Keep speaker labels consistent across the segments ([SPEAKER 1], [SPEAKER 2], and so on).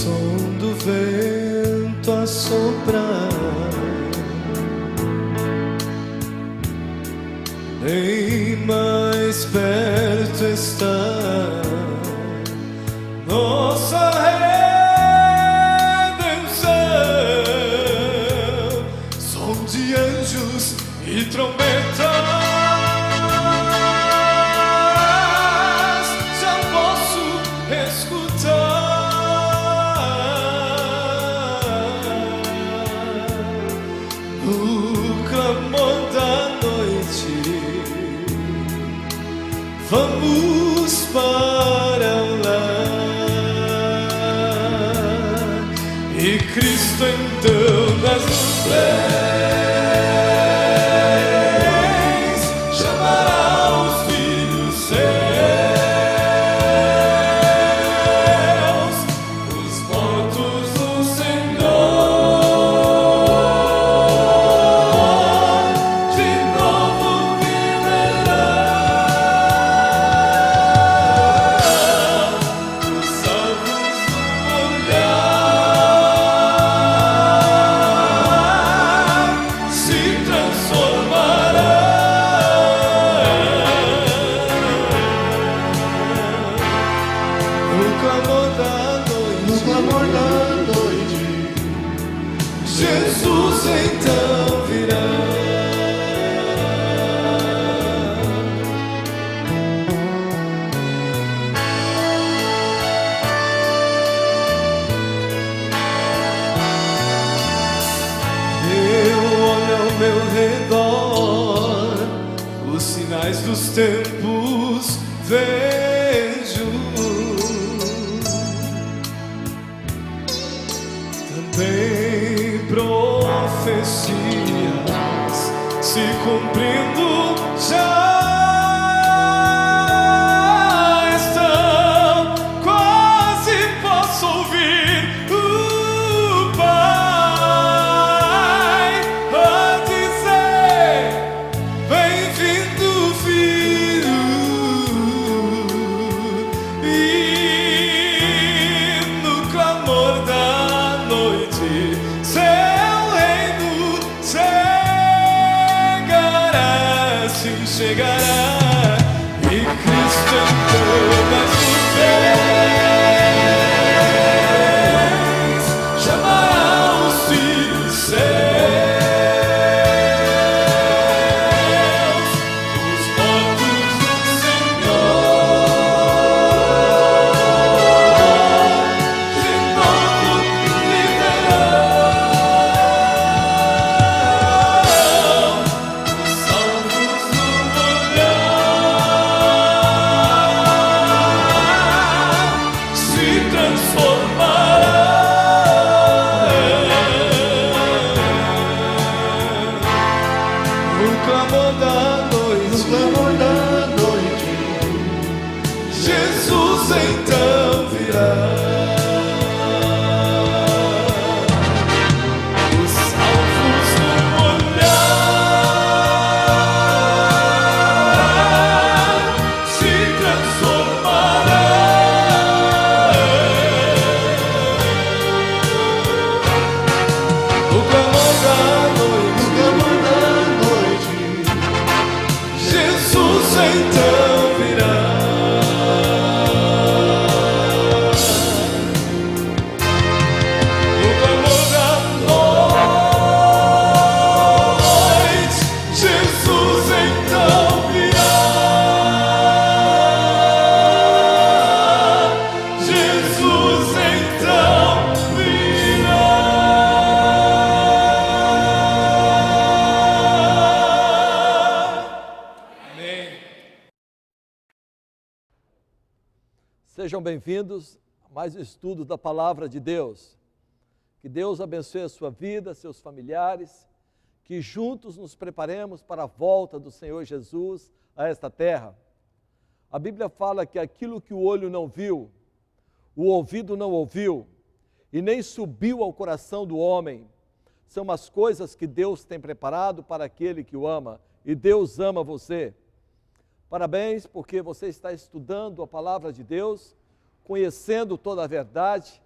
[SPEAKER 1] som do vento a soprar, bem mais perto está nossa redenção. Som de anjos e trombetas já posso escutar o clamor da noite. Vamos para lá. E Cristo então nas nuvens chamará os filhos seus, os mortos do Senhor de novo viverão, os salvos do olhar se transformará. No clamor da noite, Jesus então virá. Eu olho ao meu redor, os sinais dos tempos vejo. Também profecias se cumprindo já estão. Quase posso ouvir o Pai a dizer: bem-vindo, filho. E no clamor da noite, seu reino chegará, sim, chegará. E Cristo entrou nas nuvens chamará os filhos seus, os mortos do Senhor de novo viverão, os salvos do olhar se transformará. No clamor da noite, Jesus então virá. Os salvos do olhar se transformará. No clamor da noite, Jesus então virá. No clamor da noite, Jesus então virá. Jesus então virá. Amém.
[SPEAKER 2] Sejam bem-vindos a mais um estudo da Palavra de Deus. Que Deus abençoe a sua vida, seus familiares, que juntos nos preparemos para a volta do Senhor Jesus a esta terra. A Bíblia fala que aquilo que o olho não viu, o ouvido não ouviu, e nem subiu ao coração do homem, são as coisas que Deus tem preparado para aquele que o ama, e Deus ama você. Parabéns, porque você está estudando a Palavra de Deus, conhecendo toda a verdade,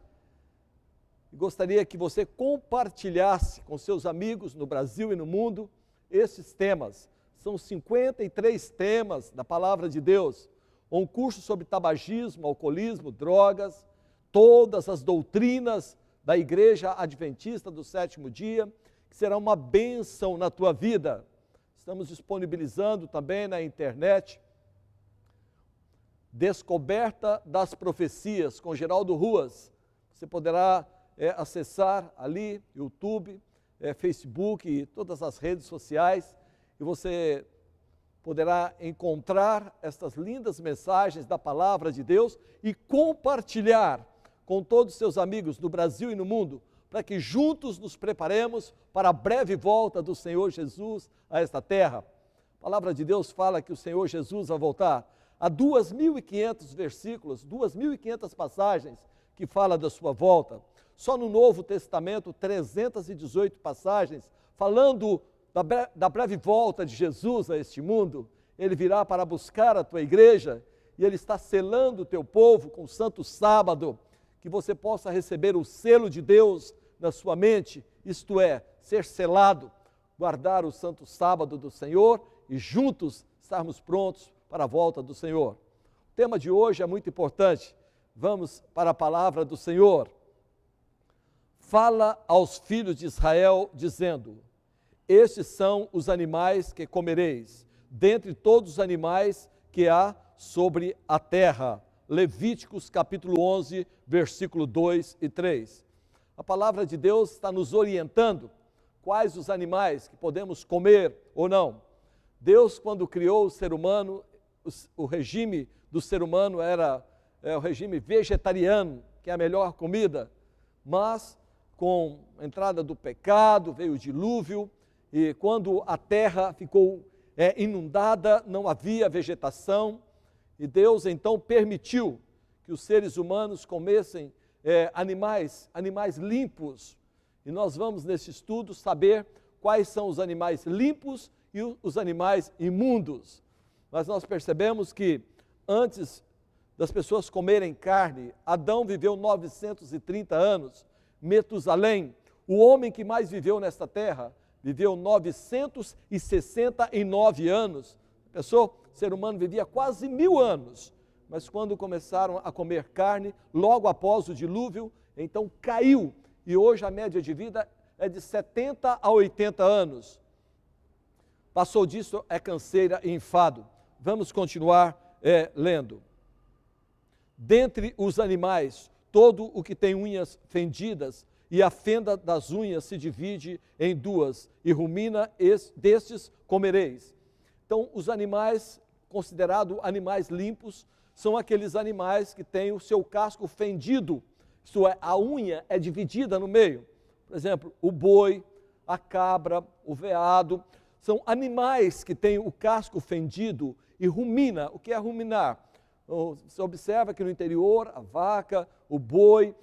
[SPEAKER 2] e gostaria que você compartilhasse com seus amigos no Brasil e no mundo esses temas. São 53 temas da Palavra de Deus. Um curso sobre tabagismo, alcoolismo, drogas, todas as doutrinas da Igreja Adventista do Sétimo Dia, que será uma bênção na tua vida. Estamos disponibilizando também na internet Descoberta das Profecias, com Geraldo Ruas. Você poderá acessar ali, YouTube, Facebook e todas as redes sociais, e você poderá encontrar estas lindas mensagens da Palavra de Deus e compartilhar com todos os seus amigos no Brasil e no mundo, para que juntos nos preparemos para a breve volta do Senhor Jesus a esta terra. A Palavra de Deus fala que o Senhor Jesus vai voltar. Há 2.500 versículos, 2.500 passagens que fala da sua volta. Só no Novo Testamento, 318 passagens falando da breve volta de Jesus a este mundo. Ele virá para buscar a tua igreja e Ele está selando o teu povo com o Santo Sábado, que você possa receber o selo de Deus na sua mente, isto é, ser selado, guardar o Santo Sábado do Senhor e juntos estarmos prontos para a volta do Senhor. O tema de hoje é muito importante. Vamos para a palavra do Senhor. Fala aos filhos de Israel, dizendo: estes são os animais que comereis, dentre todos os animais que há sobre a terra. Levíticos capítulo 11, versículo 2 e 3. A palavra de Deus está nos orientando quais os animais que podemos comer ou não. Deus, quando criou o ser humano, o regime do ser humano era o regime vegetariano, que é a melhor comida, mas com a entrada do pecado, veio o dilúvio, e quando a terra ficou inundada, não havia vegetação, e Deus então permitiu que os seres humanos comessem animais limpos. E nós vamos nesse estudo saber quais são os animais limpos e os animais imundos. Mas nós percebemos que antes das pessoas comerem carne, Adão viveu 930 anos, Metusalém, o homem que mais viveu nesta terra, viveu 969 anos. Pensou? O ser humano vivia quase 1000 anos, mas quando começaram a comer carne, logo após o dilúvio, então caiu, e hoje a média de vida é de 70 a 80 anos. Passou disso, é canseira e enfado. Vamos continuar lendo. Dentre os animais, todo o que tem unhas fendidas, e a fenda das unhas se divide em duas, e rumina destes comereis. Então, os animais considerados animais limpos são aqueles animais que têm o seu casco fendido, isto é, a unha é dividida no meio. Por exemplo, o boi, a cabra, o veado, são animais que têm o casco fendido e rumina. O que é ruminar? Você observa que no interior a vaca, o boi,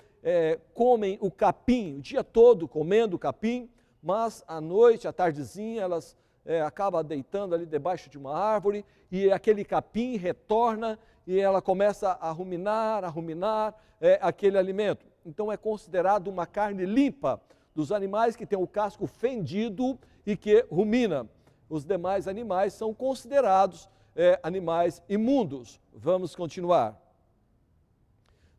[SPEAKER 2] comem o capim, o dia todo comendo o capim, mas à noite, à tardezinha, elas acabam deitando ali debaixo de uma árvore e aquele capim retorna e ela começa a ruminar aquele alimento. Então é considerado uma carne limpa dos animais que têm o casco fendido e que rumina. Os demais animais são considerados animais imundos. Vamos continuar.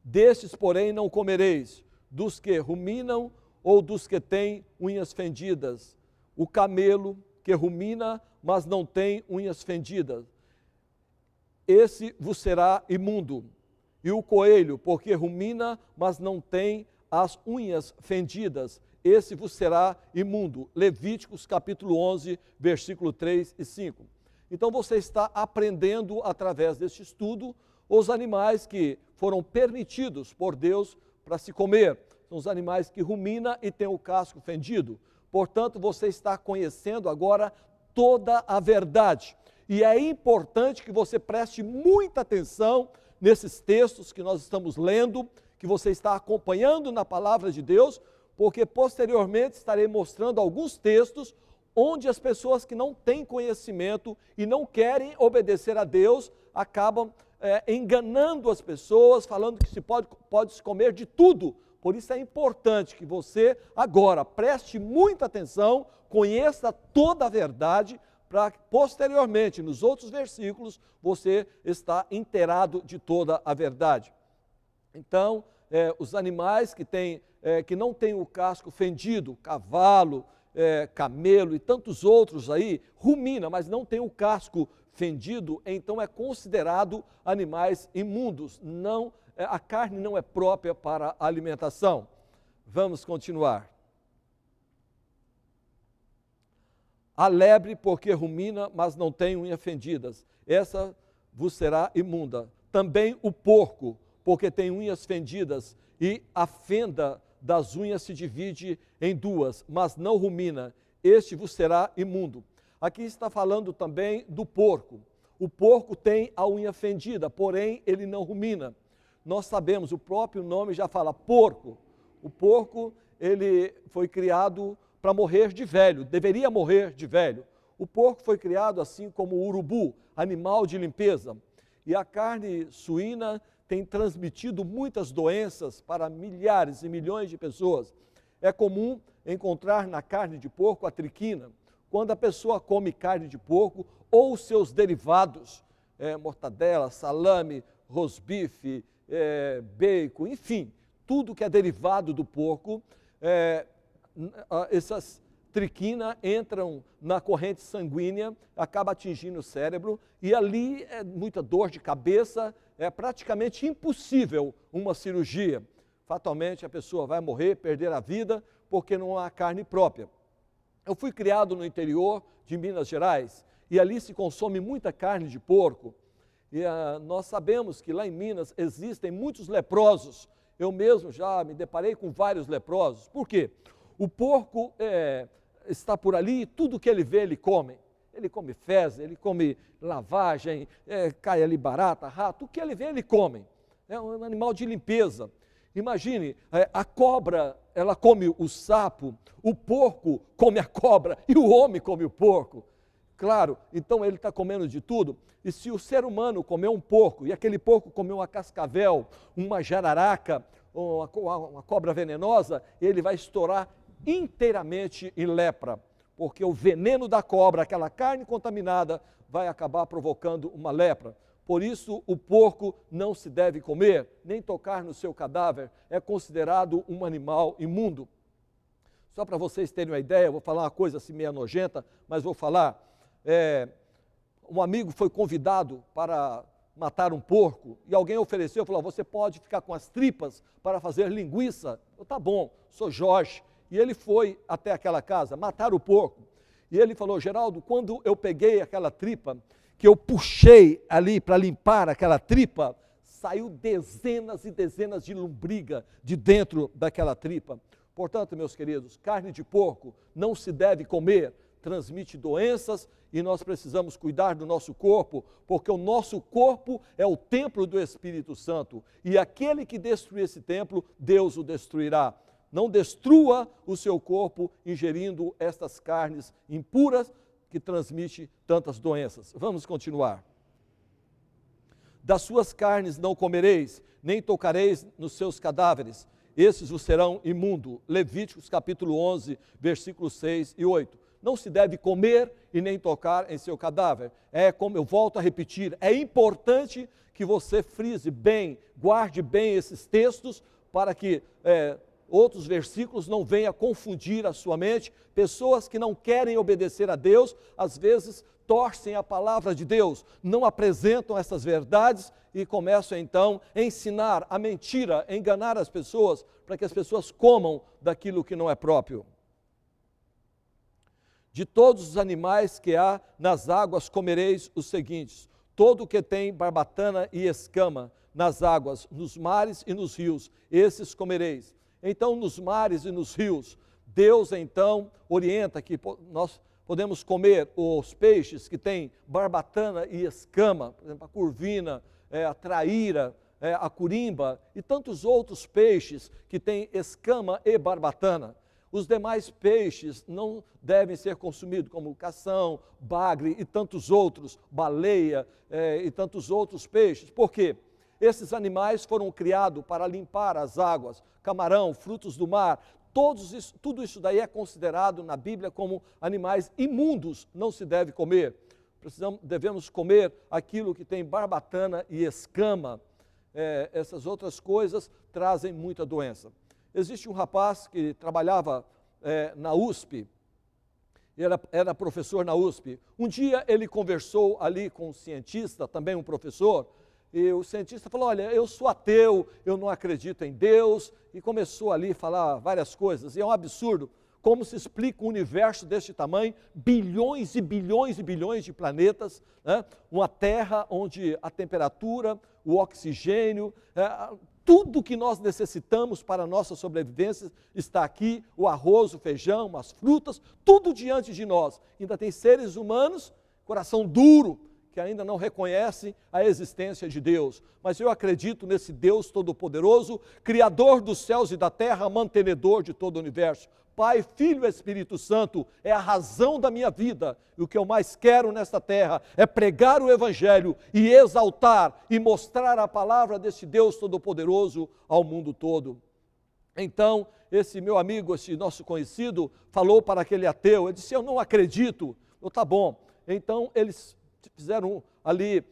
[SPEAKER 2] Destes, porém, não comereis, dos que ruminam ou dos que têm unhas fendidas. O camelo, que rumina, mas não tem unhas fendidas, esse vos será imundo. E o coelho, porque rumina, mas não tem as unhas fendidas, esse vos será imundo. Levíticos capítulo 11, versículo 3 e 5. Então você está aprendendo através deste estudo os animais que foram permitidos por Deus para se comer. São os animais que ruminam e têm o casco fendido. Portanto, você está conhecendo agora toda a verdade. E é importante que você preste muita atenção nesses textos que nós estamos lendo, que você está acompanhando na palavra de Deus, porque posteriormente estarei mostrando alguns textos onde as pessoas que não têm conhecimento e não querem obedecer a Deus acabam enganando as pessoas, falando que se pode se comer de tudo, Por isso é importante que você agora preste muita atenção, conheça toda a verdade, para que posteriormente, nos outros versículos, você está inteirado de toda a verdade. Então, os animais que não têm o casco fendido, cavalo, camelo e tantos outros aí, rumina, mas não tem o casco fendido, então é considerado animais imundos. A carne não é própria para a alimentação. Vamos continuar. A lebre, porque rumina, mas não tem unhas fendidas, essa vos será imunda. Também o porco, porque tem unhas fendidas, e a fenda das unhas se divide em duas, mas não rumina, este vos será imundo. Aqui está falando também do porco. O porco tem a unha fendida, porém ele não rumina. Nós sabemos, o próprio nome já fala porco. O porco, ele foi criado para morrer de velho, deveria morrer de velho. O porco foi criado assim como o urubu, animal de limpeza. E a carne suína tem transmitido muitas doenças para milhares e milhões de pessoas. É comum encontrar na carne de porco a triquina. Quando a pessoa come carne de porco ou seus derivados, mortadela, salame, rosbife, bacon, enfim, tudo que é derivado do porco, essas triquina entram na corrente sanguínea, acaba atingindo o cérebro e ali é muita dor de cabeça, é praticamente impossível uma cirurgia. Fatalmente a pessoa vai morrer, perder a vida, porque não há carne própria. Eu fui criado no interior de Minas Gerais e ali se consome muita carne de porco. E nós sabemos que lá em Minas existem muitos leprosos. Eu mesmo já me deparei com vários leprosos. Por quê? O porco está por ali e tudo que ele vê, ele come. Ele come fezes, ele come lavagem, cai ali barata, rato, o que ele vê, ele come. É um animal de limpeza. Imagine, a cobra, ela come o sapo, o porco come a cobra e o homem come o porco. Claro, então ele está comendo de tudo. E se o ser humano comer um porco, e aquele porco comer uma cascavel, uma jararaca, uma cobra venenosa, ele vai estourar inteiramente em lepra, porque o veneno da cobra, aquela carne contaminada, vai acabar provocando uma lepra. Por isso, o porco não se deve comer, nem tocar no seu cadáver, é considerado um animal imundo. Só para vocês terem uma ideia, eu vou falar uma coisa assim meio nojenta, mas vou falar. Um amigo foi convidado para matar um porco e alguém ofereceu, falou, você pode ficar com as tripas para fazer linguiça. Eu, tá bom, sou Jorge. E ele foi até aquela casa, matar o porco. E ele falou, Geraldo, quando eu peguei aquela tripa, que eu puxei ali para limpar aquela tripa, saiu dezenas e dezenas de lombriga de dentro daquela tripa. Portanto, meus queridos, carne de porco não se deve comer, transmite doenças e nós precisamos cuidar do nosso corpo, porque o nosso corpo é o templo do Espírito Santo e aquele que destruir esse templo, Deus o destruirá. Não destrua o seu corpo ingerindo estas carnes impuras que transmitem tantas doenças. Vamos continuar. Das suas carnes não comereis, nem tocareis nos seus cadáveres, esses vos serão imundo. Levíticos capítulo 11, versículos 6 e 8. Não se deve comer e nem tocar em seu cadáver. Como eu volto a repetir, é importante que você frise bem, guarde bem esses textos para que outros versículos não venham confundir a sua mente. Pessoas que não querem obedecer a Deus, às vezes torcem a palavra de Deus, não apresentam essas verdades e começam então a ensinar a mentira, a enganar as pessoas, para que as pessoas comam daquilo que não é próprio. De todos os animais que há nas águas comereis os seguintes: todo o que tem barbatana e escama nas águas, nos mares e nos rios, esses comereis. Então, nos mares e nos rios, Deus então orienta que nós podemos comer os peixes que têm barbatana e escama, por exemplo, a curvina, a traíra, a curimba e tantos outros peixes que têm escama e barbatana. Os demais peixes não devem ser consumidos, como cação, bagre e tantos outros, baleia e tantos outros peixes. Por quê? Esses animais foram criados para limpar as águas, camarão, frutos do mar, tudo isso daí é considerado na Bíblia como animais imundos, não se deve comer. Devemos comer aquilo que tem barbatana e escama. Essas outras coisas trazem muita doença. Existe um rapaz que trabalhava na USP, era professor na USP. Um dia ele conversou ali com um cientista, também um professor, e o cientista falou, olha, eu sou ateu, eu não acredito em Deus, e começou ali a falar várias coisas, e é um absurdo. Como se explica um universo deste tamanho, bilhões e bilhões e bilhões de planetas, né? Uma Terra onde a temperatura, o oxigênio, tudo que nós necessitamos para a nossa sobrevivência está aqui, o arroz, o feijão, as frutas, tudo diante de nós. Ainda tem seres humanos, coração duro, que ainda não reconhecem a existência de Deus. Mas eu acredito nesse Deus Todo-Poderoso, Criador dos céus e da terra, mantenedor de todo o universo. Pai, Filho e Espírito Santo é a razão da minha vida. E o que eu mais quero nesta terra é pregar o Evangelho e exaltar e mostrar a palavra desse Deus Todo-Poderoso ao mundo todo. Então, esse meu amigo, esse nosso conhecido, falou para aquele ateu, ele disse, eu não acredito. Tá bom. Então, eles fizeram ali,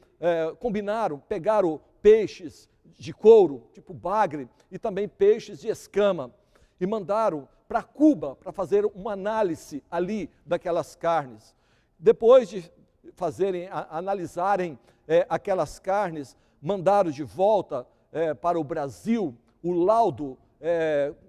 [SPEAKER 2] combinaram, pegaram peixes de couro, tipo bagre, e também peixes de escama, e mandaram para Cuba para fazer uma análise ali daquelas carnes. Depois de analisarem aquelas carnes, mandaram de volta para o Brasil o laudo,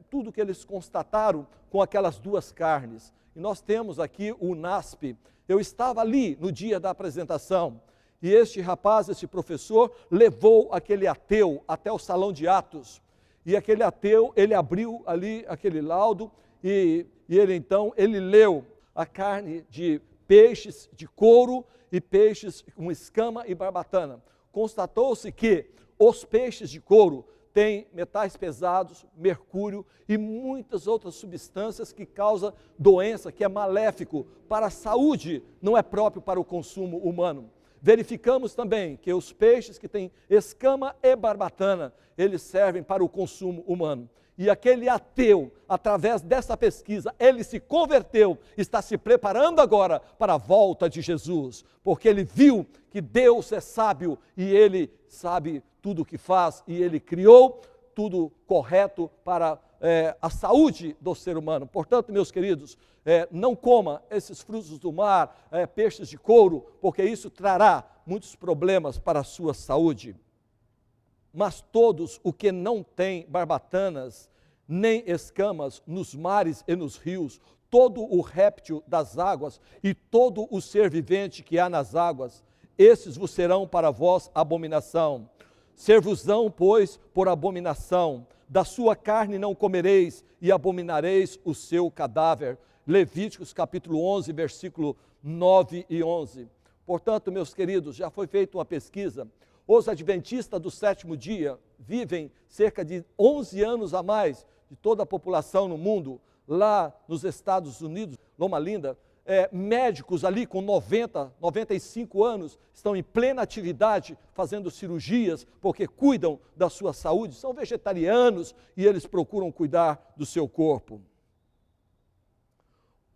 [SPEAKER 2] tudo que eles constataram com aquelas duas carnes. E nós temos aqui o NASP. Eu estava ali no dia da apresentação e este rapaz, esse professor, levou aquele ateu até o salão de atos. E aquele ateu, ele abriu ali aquele laudo e ele leu a carne de peixes de couro e peixes com escama e barbatana. Constatou-se que os peixes de couro têm metais pesados, mercúrio e muitas outras substâncias que causam doença, que é maléfico para a saúde, não é próprio para o consumo humano. Verificamos também que os peixes que têm escama e barbatana, eles servem para o consumo humano. E aquele ateu, através dessa pesquisa, ele se converteu, está se preparando agora para a volta de Jesus, porque ele viu que Deus é sábio e ele sabe tudo o que faz e ele criou tudo correto para a saúde do ser humano. Portanto, meus queridos, não coma esses frutos do mar, peixes de couro, porque isso trará muitos problemas para a sua saúde. Mas todos o que não tem barbatanas, nem escamas nos mares e nos rios, todo o réptil das águas e todo o ser vivente que há nas águas, esses vos serão para vós abominação. Ser-vos-ão, pois, por abominação, da sua carne não comereis e abominareis o seu cadáver. Levíticos capítulo 11, versículo 9 e 11. Portanto, meus queridos, já foi feita uma pesquisa. Os adventistas do sétimo dia vivem cerca de 11 anos a mais de toda a população no mundo. Lá nos Estados Unidos, Loma Linda, médicos ali com 90, 95 anos estão em plena atividade fazendo cirurgias porque cuidam da sua saúde, são vegetarianos e eles procuram cuidar do seu corpo.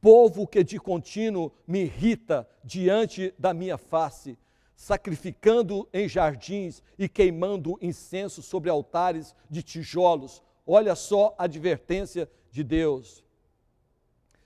[SPEAKER 2] Povo que de contínuo me irrita diante da minha face, sacrificando em jardins e queimando incenso sobre altares de tijolos. Olha só a advertência de Deus.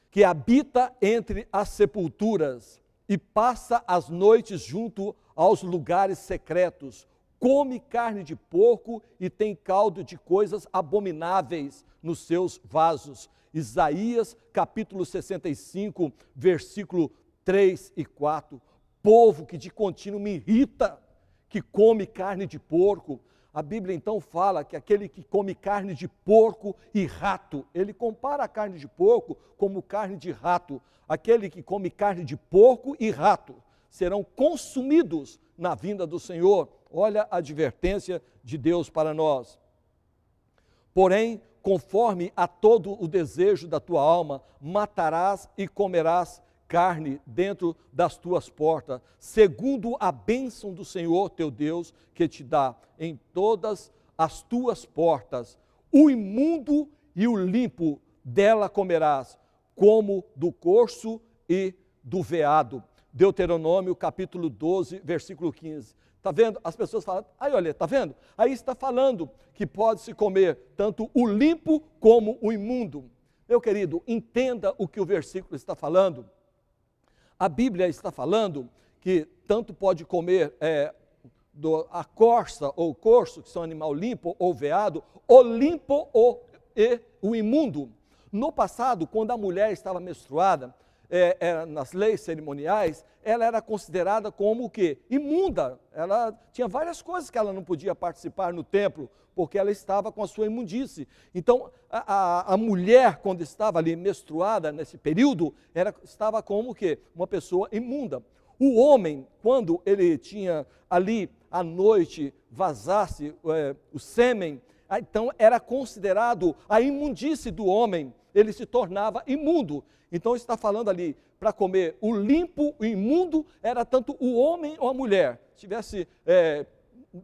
[SPEAKER 2] Que habita entre as sepulturas e passa as noites junto aos lugares secretos, come carne de porco e tem caldo de coisas abomináveis nos seus vasos. Isaías capítulo 65, versículo 3 e 4. Povo que de contínuo me irrita, que come carne de porco. A Bíblia então fala que aquele que come carne de porco e rato, ele compara a carne de porco como carne de rato. Aquele que come carne de porco e rato serão consumidos na vinda do Senhor. Olha a advertência de Deus para nós. Porém, conforme a todo o desejo da tua alma, matarás e comerás carne dentro das tuas portas, segundo a bênção do Senhor teu Deus, que te dá em todas as tuas portas. O imundo e o limpo dela comerás, como do corso e do veado. Deuteronômio capítulo 12, versículo 15. Está vendo? As pessoas falam, aí olha, está vendo? Aí está falando que pode-se comer tanto o limpo como o imundo. Meu querido, entenda o que o versículo está falando. A Bíblia está falando que tanto pode comer a corça ou o corso, que são animal limpo, ou veado, o limpo e o imundo. No passado, quando a mulher estava menstruada, nas leis cerimoniais, ela era considerada como o quê? Imunda. Ela tinha várias coisas que ela não podia participar no templo, porque ela estava com a sua imundície. Então, a mulher, quando estava ali menstruada, nesse período, estava como o quê? Uma pessoa imunda. O homem, quando ele tinha ali, à noite, vazasse o sêmen, então era considerado a imundície do homem, ele se tornava imundo. Então está falando ali, para comer o limpo, o imundo, era tanto o homem ou a mulher. Se estivesse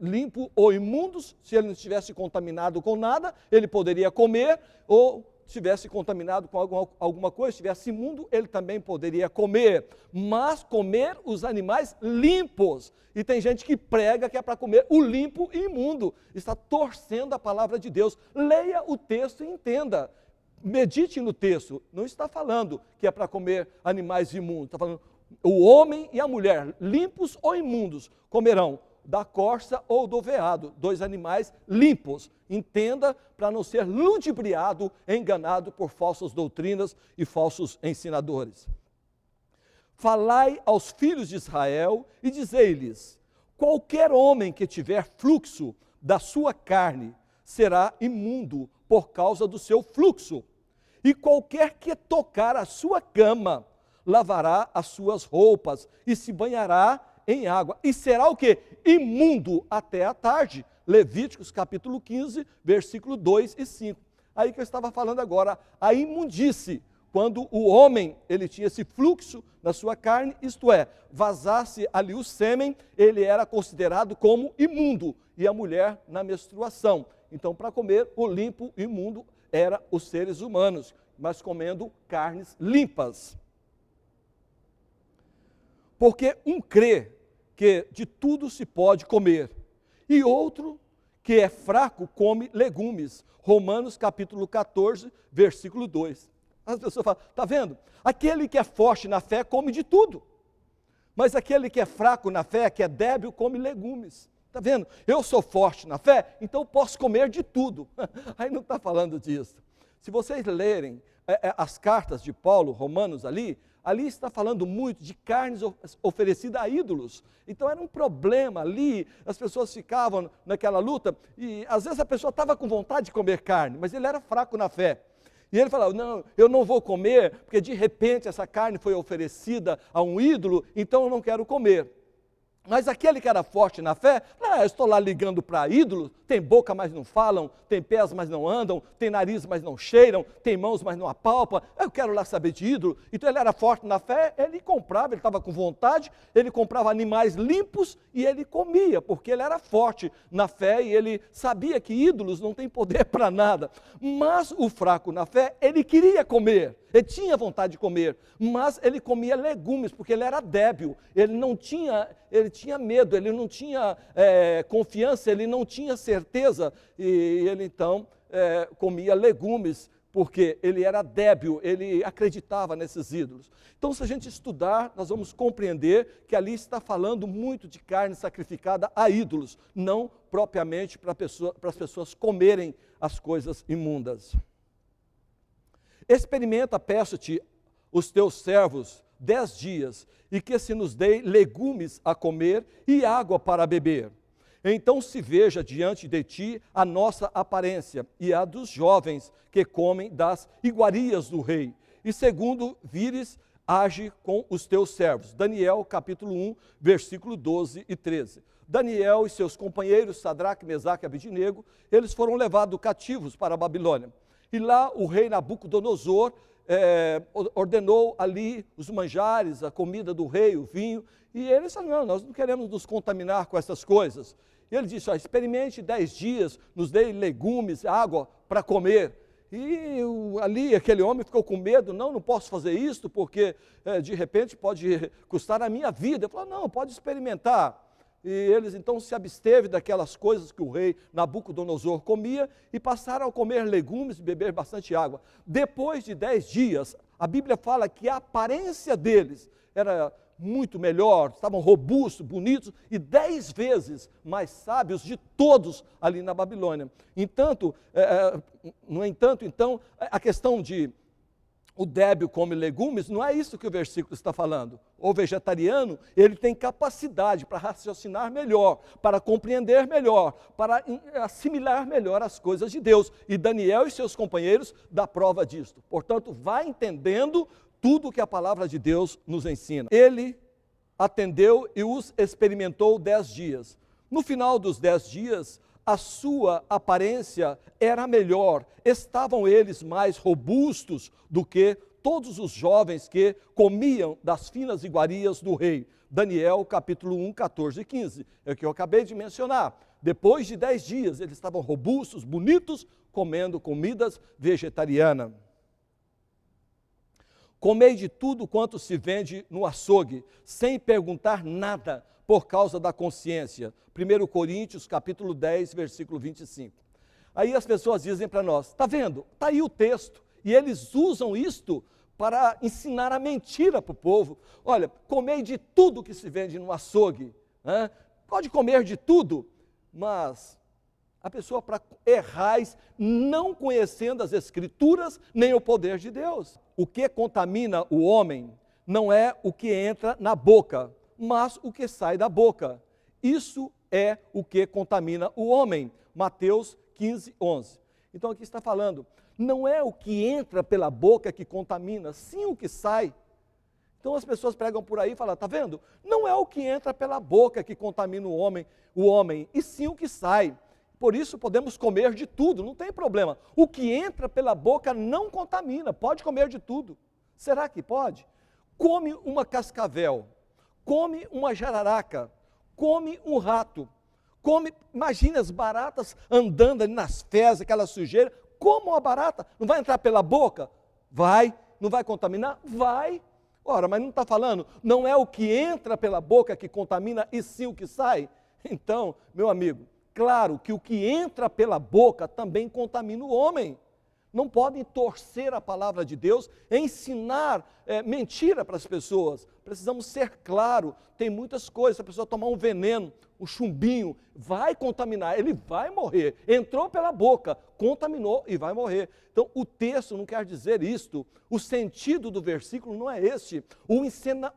[SPEAKER 2] limpo ou imundos, se ele não estivesse contaminado com nada, ele poderia comer, ou estivesse contaminado com alguma coisa, estivesse imundo, ele também poderia comer. Mas comer os animais limpos. E tem gente que prega que é para comer o limpo e imundo. Está torcendo a palavra de Deus. Leia o texto e entenda. Medite no texto, não está falando que é para comer animais imundos, está falando o homem e a mulher, limpos ou imundos, comerão da corça ou do veado, dois animais limpos. Entenda, para não ser ludibriado, enganado por falsas doutrinas e falsos ensinadores. Falai aos filhos de Israel e dizei-lhes: qualquer homem que tiver fluxo da sua carne será imundo por causa do seu fluxo. E qualquer que tocar a sua cama, lavará as suas roupas e se banhará em água. E será o quê? Imundo até a tarde. Levíticos capítulo 15, versículo 2 e 5. Aí que eu estava falando agora, a imundície. Quando o homem, ele tinha esse fluxo na sua carne, isto é, vazasse ali o sêmen, ele era considerado como imundo. E a mulher na menstruação. Então, para comer o limpo e imundo era os seres humanos, mas comendo carnes limpas. Porque um crê que de tudo se pode comer, e outro que é fraco come legumes. Romanos capítulo 14, versículo 2. As pessoas falam, está vendo? Aquele que é forte na fé come de tudo, mas aquele que é fraco na fé, que é débil, come legumes. Está vendo? Eu sou forte na fé, então eu posso comer de tudo. Aí não está falando disso. Se vocês lerem as cartas de Paulo, Romanos ali está falando muito de carnes oferecidas a ídolos. Então era um problema ali, as pessoas ficavam naquela luta, e às vezes a pessoa estava com vontade de comer carne, mas ele era fraco na fé. E ele falava, não, eu não vou comer, porque de repente essa carne foi oferecida a um ídolo, então eu não quero comer. Mas aquele que era forte na fé, eu estou lá ligando para ídolos, tem boca, mas não falam, tem pés, mas não andam, tem nariz, mas não cheiram, tem mãos, mas não apalpam, eu quero lá saber de ídolo. Então ele era forte na fé, ele comprava, ele estava com vontade, ele comprava animais limpos e ele comia, porque ele era forte na fé e ele sabia que ídolos não têm poder para nada. Mas o fraco na fé, ele queria comer, ele tinha vontade de comer, mas ele comia legumes, porque ele era débil, ele tinha medo, ele não tinha confiança, ele não tinha certeza, e ele então comia legumes, porque ele era débil, ele acreditava nesses ídolos. Então, se a gente estudar, nós vamos compreender que ali está falando muito de carne sacrificada a ídolos, não propriamente para as pessoas comerem as coisas imundas. Experimenta, peço-te, os teus servos 10 dias, e que se nos dê legumes a comer e água para beber. Então se veja diante de ti a nossa aparência e a dos jovens que comem das iguarias do rei. E segundo vires, age com os teus servos. Daniel capítulo 1, versículo 12 e 13. Daniel e seus companheiros, Sadraque, Mesaque e Abidnego, eles foram levados cativos para a Babilônia. E lá o rei Nabucodonosor ordenou ali os manjares, a comida do rei, o vinho, e eles falaram, não, nós não queremos nos contaminar com essas coisas. E ele disse, experimente 10 dias, nos dê legumes, água para comer. E ali aquele homem ficou com medo, não posso fazer isso, porque de repente pode custar a minha vida. Ele falou, não, pode experimentar. E eles então se absteve daquelas coisas que o rei Nabucodonosor comia e passaram a comer legumes e beber bastante água. Depois de 10 dias, a Bíblia fala que a aparência deles era muito melhor, estavam robustos, bonitos e 10 vezes mais sábios de todos ali na Babilônia. No entanto, então, a questão de o débil come legumes, não é isso que o versículo está falando. O vegetariano, ele tem capacidade para raciocinar melhor, para compreender melhor, para assimilar melhor as coisas de Deus. E Daniel e seus companheiros dão prova disto. Portanto, vai entendendo tudo que a palavra de Deus nos ensina. Ele atendeu e os experimentou 10 dias. No final dos 10 dias, a sua aparência era melhor, estavam eles mais robustos do que todos os jovens que comiam das finas iguarias do rei. Daniel, capítulo 1, 14 e 15, é o que eu acabei de mencionar. Depois de 10 dias, eles estavam robustos, bonitos, comendo comidas vegetarianas. Comei de tudo quanto se vende no açougue, sem perguntar nada, por causa da consciência. 1 Coríntios, capítulo 10, versículo 25. Aí as pessoas dizem para nós, está vendo? Está aí o texto. E eles usam isto para ensinar a mentira para o povo. Olha, comei de tudo que se vende no açougue. Pode comer de tudo, mas a pessoa para errais, não conhecendo as Escrituras, nem o poder de Deus. O que contamina o homem não é o que entra na boca, mas o que sai da boca. Isso é o que contamina o homem. Mateus 15, 11. Então aqui está falando, não é o que entra pela boca que contamina, sim o que sai. Então as pessoas pregam por aí e falam, está vendo? Não é o que entra pela boca que contamina o homem, e sim o que sai. Por isso podemos comer de tudo, não tem problema. O que entra pela boca não contamina, pode comer de tudo. Será que pode? Come uma cascavel, come uma jararaca, come um rato, imagina as baratas andando ali nas fezes, aquela sujeira, como uma barata, não vai entrar pela boca? Vai, não vai contaminar? Vai. Ora, mas não está falando, não é o que entra pela boca que contamina e sim o que sai? Então, meu amigo, claro que o que entra pela boca também contamina o homem. Não podem torcer a palavra de Deus, ensinar mentira para as pessoas. Precisamos ser claros, tem muitas coisas, se a pessoa tomar um veneno, um chumbinho, vai contaminar, ele vai morrer. Entrou pela boca, contaminou e vai morrer. Então o texto não quer dizer isto, o sentido do versículo não é este, o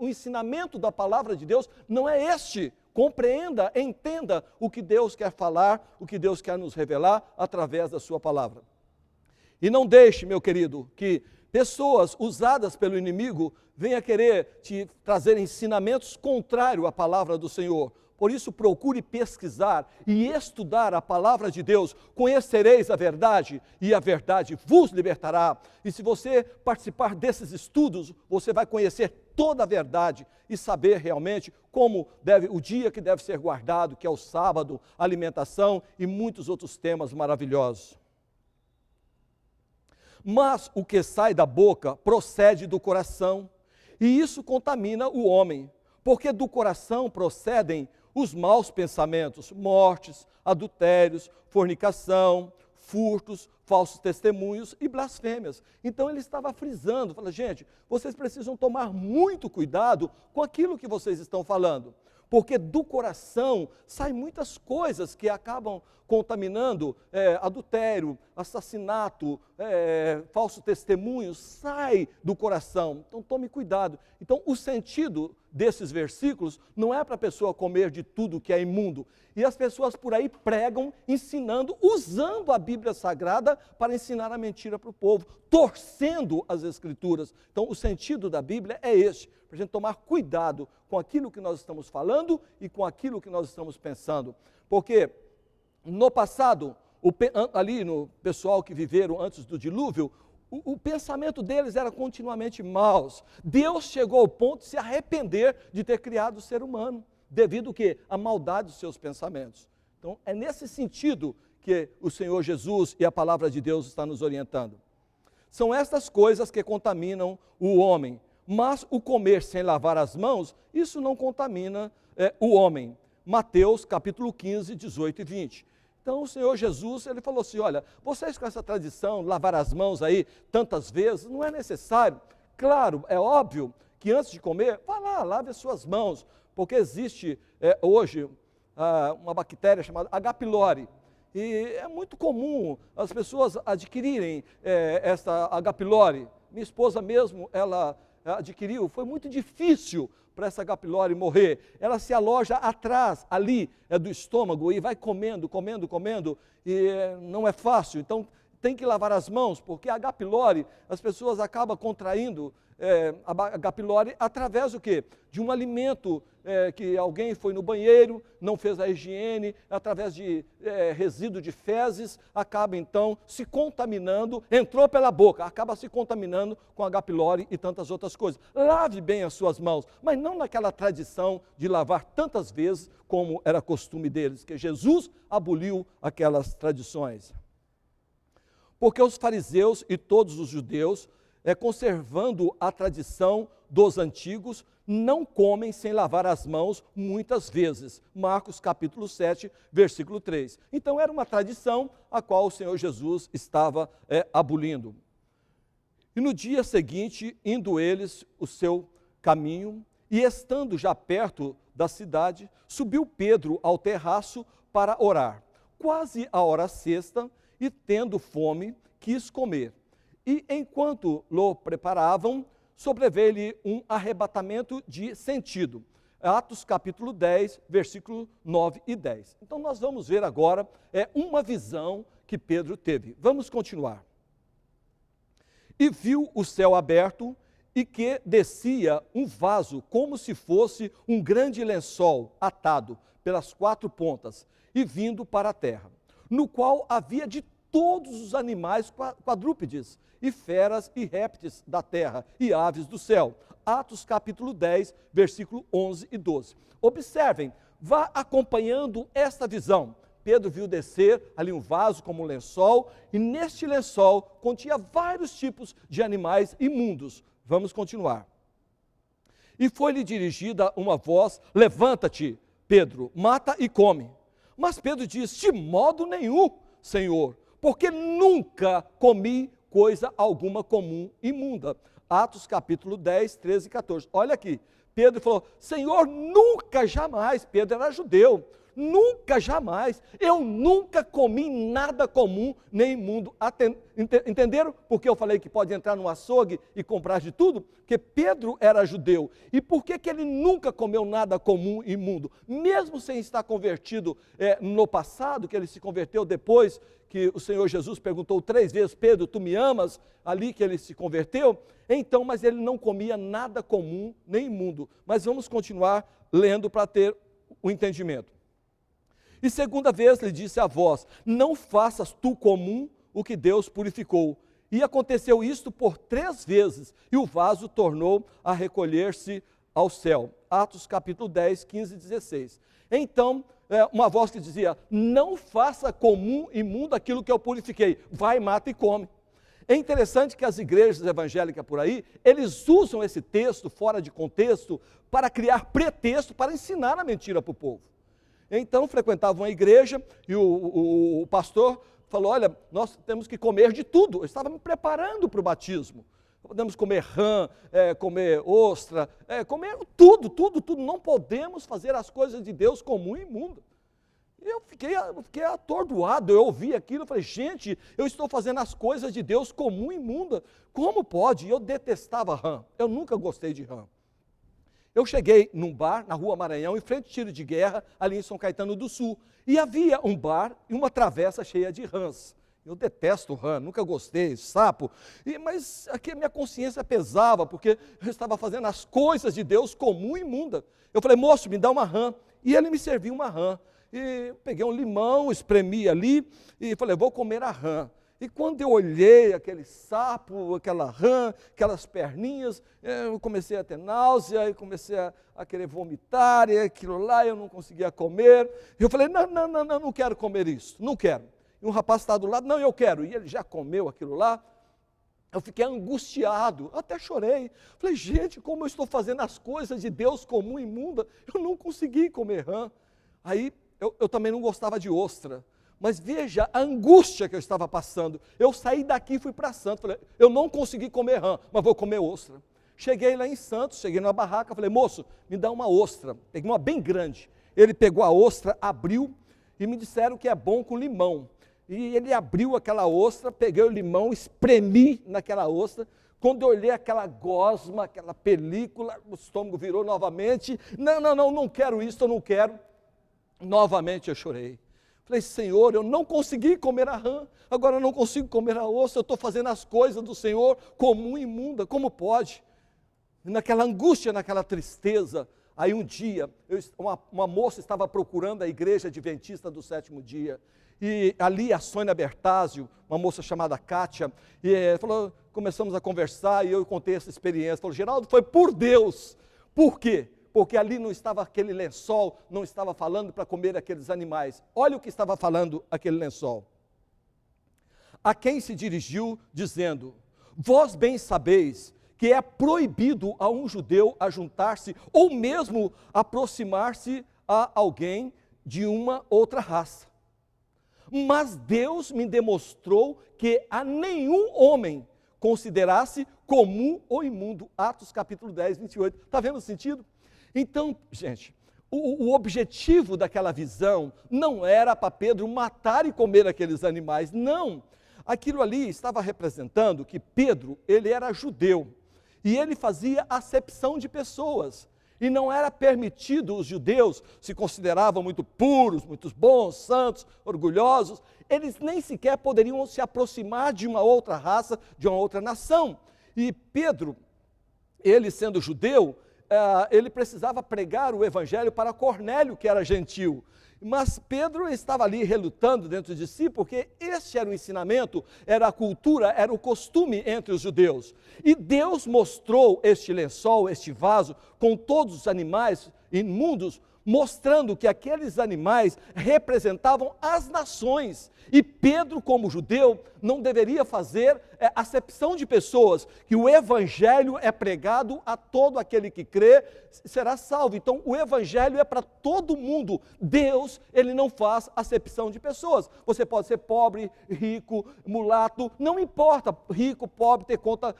[SPEAKER 2] ensinamento da palavra de Deus não é este. Compreenda, entenda o que Deus quer falar, o que Deus quer nos revelar através da sua palavra. E não deixe, meu querido, que pessoas usadas pelo inimigo venham querer te trazer ensinamentos contrários à palavra do Senhor. Por isso, procure pesquisar e estudar a palavra de Deus. Conhecereis a verdade e a verdade vos libertará. E se você participar desses estudos, você vai conhecer toda a verdade e saber realmente o dia que deve ser guardado, que é o sábado, alimentação e muitos outros temas maravilhosos. Mas o que sai da boca procede do coração, e isso contamina o homem, porque do coração procedem os maus pensamentos, mortes, adultérios, fornicação, furtos, falsos testemunhos e blasfêmias. Então ele estava frisando, fala, gente, vocês precisam tomar muito cuidado com aquilo que vocês estão falando, porque do coração saem muitas coisas que acabam contaminando, adultério, assassinato, falso testemunho, sai do coração. Então tome cuidado. Então o sentido desses versículos não é para a pessoa comer de tudo que é imundo. E as pessoas por aí pregam, ensinando, usando a Bíblia Sagrada para ensinar a mentira para o povo, torcendo as Escrituras. Então o sentido da Bíblia é este, para a gente tomar cuidado com aquilo que nós estamos falando e com aquilo que nós estamos pensando. Porque no passado, ali no pessoal que viveram antes do dilúvio, o pensamento deles era continuamente maus. Deus chegou ao ponto de se arrepender de ter criado o ser humano, devido ao quê? À maldade dos seus pensamentos. Então, é nesse sentido que o Senhor Jesus e a palavra de Deus está nos orientando. São estas coisas que contaminam o homem, mas o comer sem lavar as mãos, isso não contamina o homem. Mateus capítulo 15, 18 e 20. Então o Senhor Jesus, ele falou assim, olha, vocês com essa tradição, lavar as mãos aí tantas vezes, não é necessário. Claro, é óbvio que antes de comer, vá lá, lave as suas mãos, porque existe hoje uma bactéria chamada H. pylori, e é muito comum as pessoas adquirirem essa H. pylori. Minha esposa mesmo, ela adquiriu, foi muito difícil para essa H. pylori morrer. Ela se aloja atrás, ali, do estômago, e vai comendo, e não é fácil. Então, tem que lavar as mãos, porque a H. pylori, as pessoas acabam contraindo a H. pylori através do quê? De um alimento que alguém foi no banheiro, não fez a higiene, através de resíduo de fezes, acaba então se contaminando, entrou pela boca, acaba se contaminando com H. pylori e tantas outras coisas. Lave bem as suas mãos, mas não naquela tradição de lavar tantas vezes como era costume deles, que Jesus aboliu aquelas tradições. Porque os fariseus e todos os judeus, conservando a tradição dos antigos, não comem sem lavar as mãos muitas vezes. Marcos capítulo 7, versículo 3. Então era uma tradição a qual o Senhor Jesus estava abolindo. E no dia seguinte, indo eles o seu caminho, e estando já perto da cidade, subiu Pedro ao terraço para orar. Quase a hora sexta, e tendo fome, quis comer. E enquanto lo preparavam, sobreveio-lhe um arrebatamento de sentido. Atos capítulo 10, versículo 9 e 10. Então nós vamos ver agora uma visão que Pedro teve. Vamos continuar. E viu o céu aberto e que descia um vaso como se fosse um grande lençol atado pelas quatro pontas e vindo para a terra, no qual havia de todos os animais quadrúpedes, e feras e répteis da terra, e aves do céu. Atos capítulo 10, versículo 11 e 12. Observem, vá acompanhando esta visão. Pedro viu descer ali um vaso como um lençol, e neste lençol continha vários tipos de animais imundos. Vamos continuar. E foi-lhe dirigida uma voz, levanta-te, Pedro, mata e come. Mas Pedro disse, de modo nenhum, Senhor, porque nunca comi coisa alguma comum imunda. Atos capítulo 10, 13 e 14. Olha aqui, Pedro falou, Senhor, nunca jamais, Pedro era judeu, nunca jamais, eu nunca comi nada comum nem imundo. Entenderam por que eu falei que pode entrar no açougue e comprar de tudo? Porque Pedro era judeu. E por que ele nunca comeu nada comum e imundo? Mesmo sem estar convertido no passado, que ele se converteu depois que o Senhor Jesus perguntou 3 vezes, Pedro, tu me amas? Ali que ele se converteu. Então, mas ele não comia nada comum nem imundo. Mas vamos continuar lendo para ter o entendimento. E segunda vez lhe disse a voz, não faças tu comum o que Deus purificou. E aconteceu isto por 3 vezes, e o vaso tornou a recolher-se ao céu. Atos capítulo 10, 15 e 16. Então, uma voz que dizia, não faça comum imundo aquilo que eu purifiquei, vai, mata e come. É interessante que as igrejas evangélicas por aí, eles usam esse texto fora de contexto para criar pretexto para ensinar a mentira para o povo. Então frequentavam a igreja e o pastor falou, olha, nós temos que comer de tudo. Eu estava me preparando para o batismo. Podemos comer rã, comer ostra, comer tudo. Não podemos fazer as coisas de Deus comum e imunda. Eu fiquei atordoado, eu ouvi aquilo, eu falei, gente, eu estou fazendo as coisas de Deus comum e imunda. Como pode? Eu detestava rã, eu nunca gostei de rã. Eu cheguei num bar, na Rua Maranhão, em frente ao tiro de guerra, ali em São Caetano do Sul. E havia um bar e uma travessa cheia de rãs. Eu detesto rã, nunca gostei, sapo. Mas aqui a minha consciência pesava, porque eu estava fazendo as coisas de Deus comum e imunda. Eu falei, moço, me dá uma rã. E ele me serviu uma rã. E peguei um limão, espremi ali, e falei, vou comer a rã. E quando eu olhei aquele sapo, aquela rã, aquelas perninhas, eu comecei a ter náusea, e comecei a querer vomitar, e aquilo lá eu não conseguia comer. Eu falei, não quero comer isso, não quero. E um rapaz estava do lado, não, eu quero. E ele já comeu aquilo lá. Eu fiquei angustiado, até chorei. Falei, gente, como eu estou fazendo as coisas de Deus comum e imunda, eu não consegui comer rã. Aí eu também não gostava de ostra. Mas veja a angústia que eu estava passando. Eu saí daqui e fui para Santos. Falei, eu não consegui comer rã, mas vou comer ostra. Cheguei lá em Santos, cheguei numa barraca, falei, moço, me dá uma ostra. Peguei uma bem grande. Ele pegou a ostra, abriu e me disseram que é bom com limão. E ele abriu aquela ostra, peguei o limão, espremi naquela ostra. Quando eu olhei aquela gosma, aquela película, o estômago virou novamente. Não quero isso, eu não quero. Novamente eu chorei. Falei, Senhor, eu não consegui comer a rã, agora eu não consigo comer a ostra, eu estou fazendo as coisas do Senhor comum e imunda, como pode? E naquela angústia, naquela tristeza, aí um dia, uma moça estava procurando a igreja adventista do sétimo dia, e ali a Sônia Bertazio, uma moça chamada Kátia, e falou, começamos a conversar, e eu contei essa experiência, falou, Geraldo, foi por Deus. Por quê? Porque ali não estava aquele lençol, não estava falando para comer aqueles animais. Olha o que estava falando aquele lençol. A quem se dirigiu dizendo, vós bem sabeis que é proibido a um judeu ajuntar-se ou mesmo aproximar-se a alguém de uma outra raça. Mas Deus me demonstrou que a nenhum homem considerasse comum ou imundo. Atos capítulo 10, 28. Está vendo o sentido? Então, gente, o objetivo daquela visão não era para Pedro matar e comer aqueles animais, não. Aquilo ali estava representando que Pedro, ele era judeu, e ele fazia acepção de pessoas, e não era permitido, os judeus se consideravam muito puros, muito bons, santos, orgulhosos, eles nem sequer poderiam se aproximar de uma outra raça, de uma outra nação. E Pedro, ele sendo judeu, ele precisava pregar o evangelho para Cornélio, que era gentil. Mas Pedro estava ali relutando dentro de si, porque este era o ensinamento, era a cultura, era o costume entre os judeus. E Deus mostrou este lençol, este vaso, com todos os animais imundos, mostrando que aqueles animais representavam as nações. E Pedro, como judeu, não deveria fazer acepção de pessoas, que o evangelho é pregado a todo aquele que crê, será salvo. Então, o evangelho é para todo mundo. Deus, ele não faz acepção de pessoas. Você pode ser pobre, rico, mulato, não importa, rico, pobre, ter conta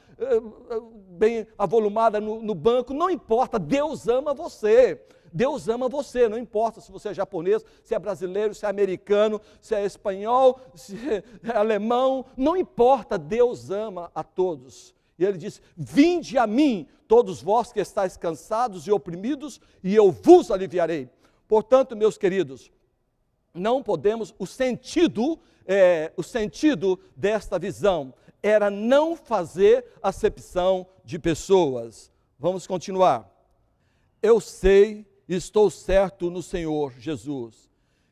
[SPEAKER 2] bem avolumada no banco, não importa, Deus ama você. Deus ama você, não importa se você é japonês, se é brasileiro, se é americano, se é espanhol, se é alemão, não importa, Deus ama a todos. E ele diz, vinde a mim, todos vós que estáis cansados e oprimidos, e eu vos aliviarei. Portanto, meus queridos, não podemos, o sentido desta visão era não fazer acepção de pessoas. Vamos continuar. Eu sei, estou certo no Senhor Jesus,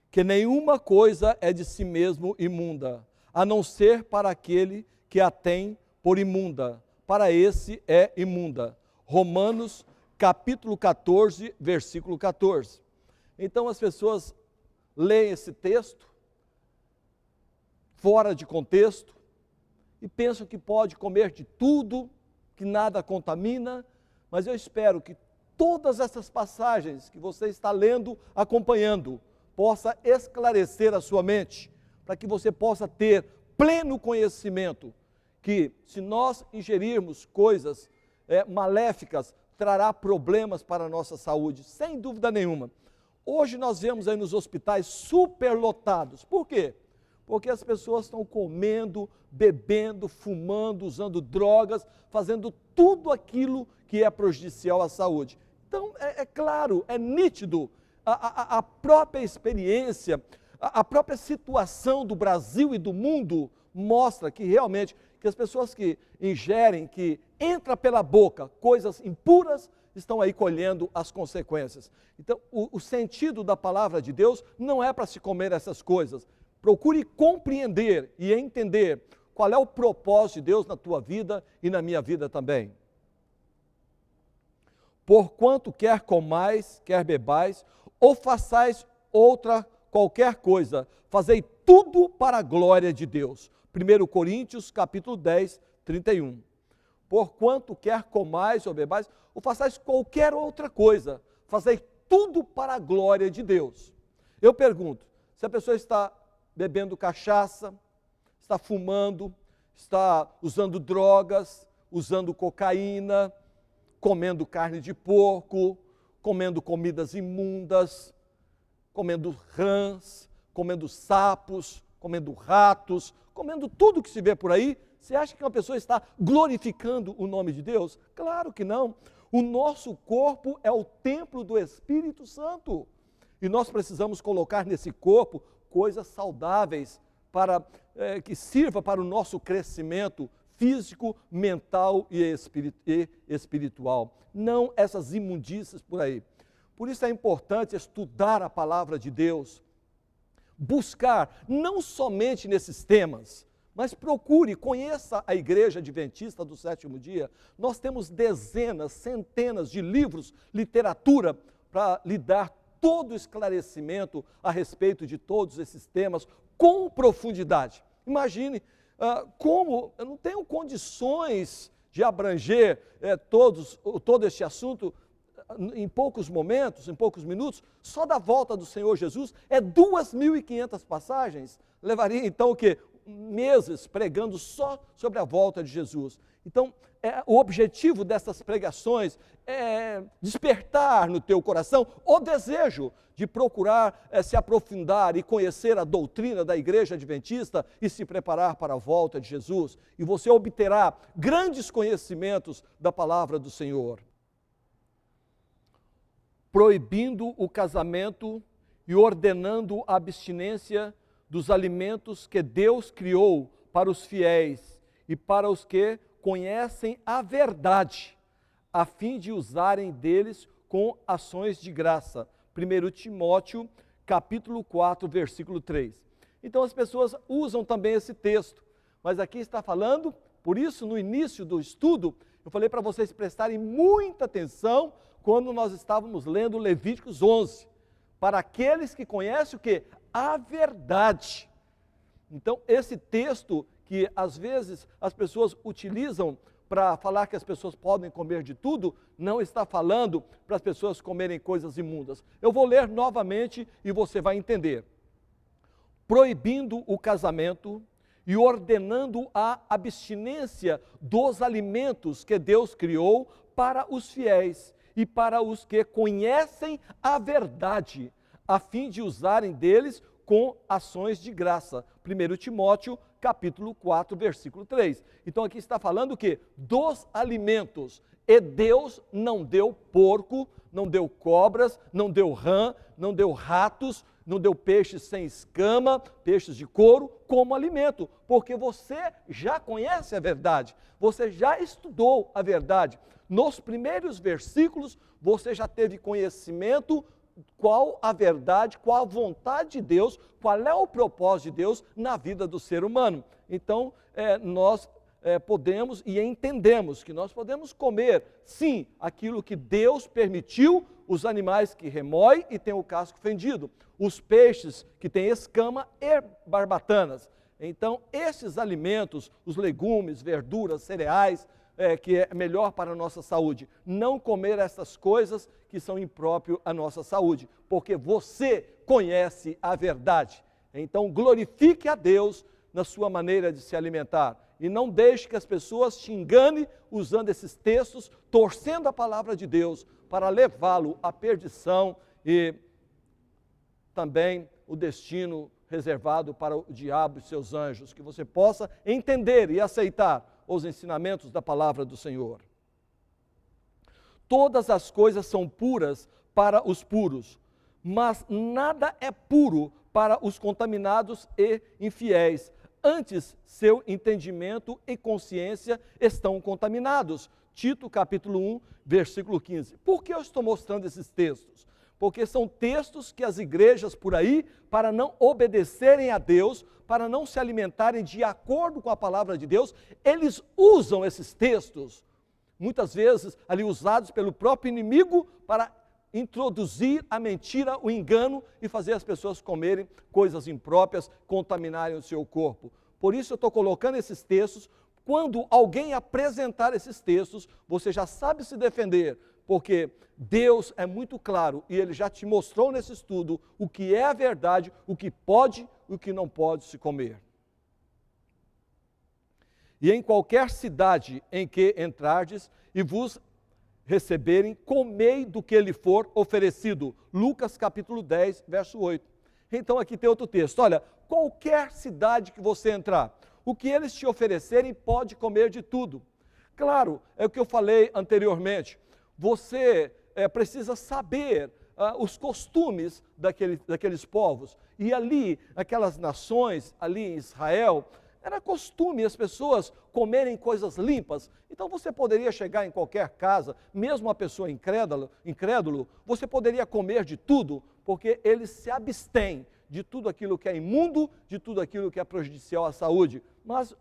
[SPEAKER 2] que nenhuma coisa é de si mesmo imunda, a não ser para aquele que a tem por imunda, para esse é imunda. Romanos capítulo 14, versículo 14. Então as pessoas leem esse texto fora de contexto e pensam que pode comer de tudo, que nada contamina, mas eu espero que todas essas passagens que você está lendo, acompanhando, possa esclarecer a sua mente, para que você possa ter pleno conhecimento que se nós ingerirmos coisas maléficas, trará problemas para a nossa saúde, sem dúvida nenhuma. Hoje nós vemos aí nos hospitais superlotados. Por quê? Porque as pessoas estão comendo, bebendo, fumando, usando drogas, fazendo tudo aquilo que é prejudicial à saúde. Então, é claro, é nítido, a própria experiência, a própria situação do Brasil e do mundo mostra que realmente, que as pessoas que ingerem, que entra pela boca coisas impuras, estão aí colhendo as consequências. Então, o sentido da palavra de Deus não é para se comer essas coisas. Procure compreender e entender qual é o propósito de Deus na tua vida e na minha vida também. Porquanto quer comais, quer bebais, ou façais outra qualquer coisa, fazei tudo para a glória de Deus. 1 Coríntios, capítulo 10, 31. Porquanto quer comais ou bebais, ou façais qualquer outra coisa, fazei tudo para a glória de Deus. Eu pergunto, se a pessoa está bebendo cachaça, está fumando, está usando drogas, usando cocaína, comendo carne de porco, comendo comidas imundas, comendo rãs, comendo sapos, comendo ratos, comendo tudo que se vê por aí, você acha que uma pessoa está glorificando o nome de Deus? Claro que não. O nosso corpo é o templo do Espírito Santo. E nós precisamos colocar nesse corpo coisas saudáveis para que sirva para o nosso crescimento físico, mental e espiritual. Não essas imundícias por aí. Por isso é importante estudar a palavra de Deus, buscar não somente nesses temas, mas procure, conheça a Igreja Adventista do Sétimo Dia. Nós temos dezenas, centenas de livros, literatura, para lhe dar todo o esclarecimento a respeito de todos esses temas com profundidade. Imagine como eu não tenho condições de abranger todo este assunto em poucos momentos, em poucos minutos. Só da volta do Senhor Jesus é 2.500 passagens. Levaria então o quê? Meses pregando só sobre a volta de Jesus. Então, o objetivo dessas pregações é despertar no teu coração o desejo de procurar se aprofundar e conhecer a doutrina da Igreja Adventista e se preparar para a volta de Jesus. E você obterá grandes conhecimentos da palavra do Senhor. Proibindo o casamento e ordenando a abstinência dos alimentos que Deus criou para os fiéis e para os que conhecem a verdade, a fim de usarem deles com ações de graça. 1 Timóteo, capítulo 4, versículo 3. Então as pessoas usam também esse texto, mas aqui está falando, por isso no início do estudo, eu falei para vocês prestarem muita atenção quando nós estávamos lendo Levíticos 11, para aqueles que conhecem o quê? A verdade. Então, esse texto que às vezes as pessoas utilizam para falar que as pessoas podem comer de tudo, não está falando para as pessoas comerem coisas imundas. Eu vou ler novamente e você vai entender. Proibindo o casamento e ordenando a abstinência dos alimentos que Deus criou para os fiéis e para os que conhecem a verdade, a fim de usarem deles com ações de graça. 1 Timóteo, capítulo 4, versículo 3. Então aqui está falando o quê? Dos alimentos. E Deus não deu porco, não deu cobras, não deu rã, não deu ratos, não deu peixes sem escama, peixes de couro, como alimento, porque você já conhece a verdade, você já estudou a verdade. Nos primeiros versículos, você já teve conhecimento qual a verdade, qual a vontade de Deus, qual é o propósito de Deus na vida do ser humano. Então, nós podemos e entendemos que nós podemos comer, sim, aquilo que Deus permitiu, os animais que remoem e têm o casco fendido, os peixes que têm escama e barbatanas. Então, esses alimentos, os legumes, verduras, cereais, que é melhor para a nossa saúde. Não comer essas coisas que são impróprias à nossa saúde, porque você conhece a verdade. Então, glorifique a Deus na sua maneira de se alimentar e não deixe que as pessoas te enganem usando esses textos, torcendo a palavra de Deus para levá-lo à perdição e também o destino reservado para o diabo e seus anjos, que você possa entender e aceitar os ensinamentos da palavra do Senhor. Todas as coisas são puras para os puros, mas nada é puro para os contaminados e infiéis. Antes, seu entendimento e consciência estão contaminados. Tito, capítulo 1, versículo 15. Por que eu estou mostrando esses textos? porque são textos que as igrejas por aí, para não obedecerem a Deus, para não se alimentarem de acordo com a palavra de Deus, eles usam esses textos, muitas vezes ali usados pelo próprio inimigo, para introduzir a mentira, o engano e fazer as pessoas comerem coisas impróprias, contaminarem o seu corpo. Por isso eu estou colocando esses textos. Quando alguém apresentar esses textos, você já sabe se defender, porque Deus é muito claro e Ele já te mostrou nesse estudo o que é a verdade, o que pode e o que não pode se comer. E em qualquer cidade em que entrardes e vos receberem, comei do que lhe for oferecido. Lucas capítulo 10, verso 8. Então aqui tem outro texto. Olha, qualquer cidade que você entrar, o que eles te oferecerem, pode comer de tudo. Claro, é o que eu falei anteriormente. Você precisa saber os costumes daqueles povos. E ali, aquelas nações, ali em Israel, era costume as pessoas comerem coisas limpas. Então você poderia chegar em qualquer casa, mesmo uma pessoa incrédulo, você poderia comer de tudo, porque eles se abstêm de tudo aquilo que é imundo, de tudo aquilo que é prejudicial à saúde. Mas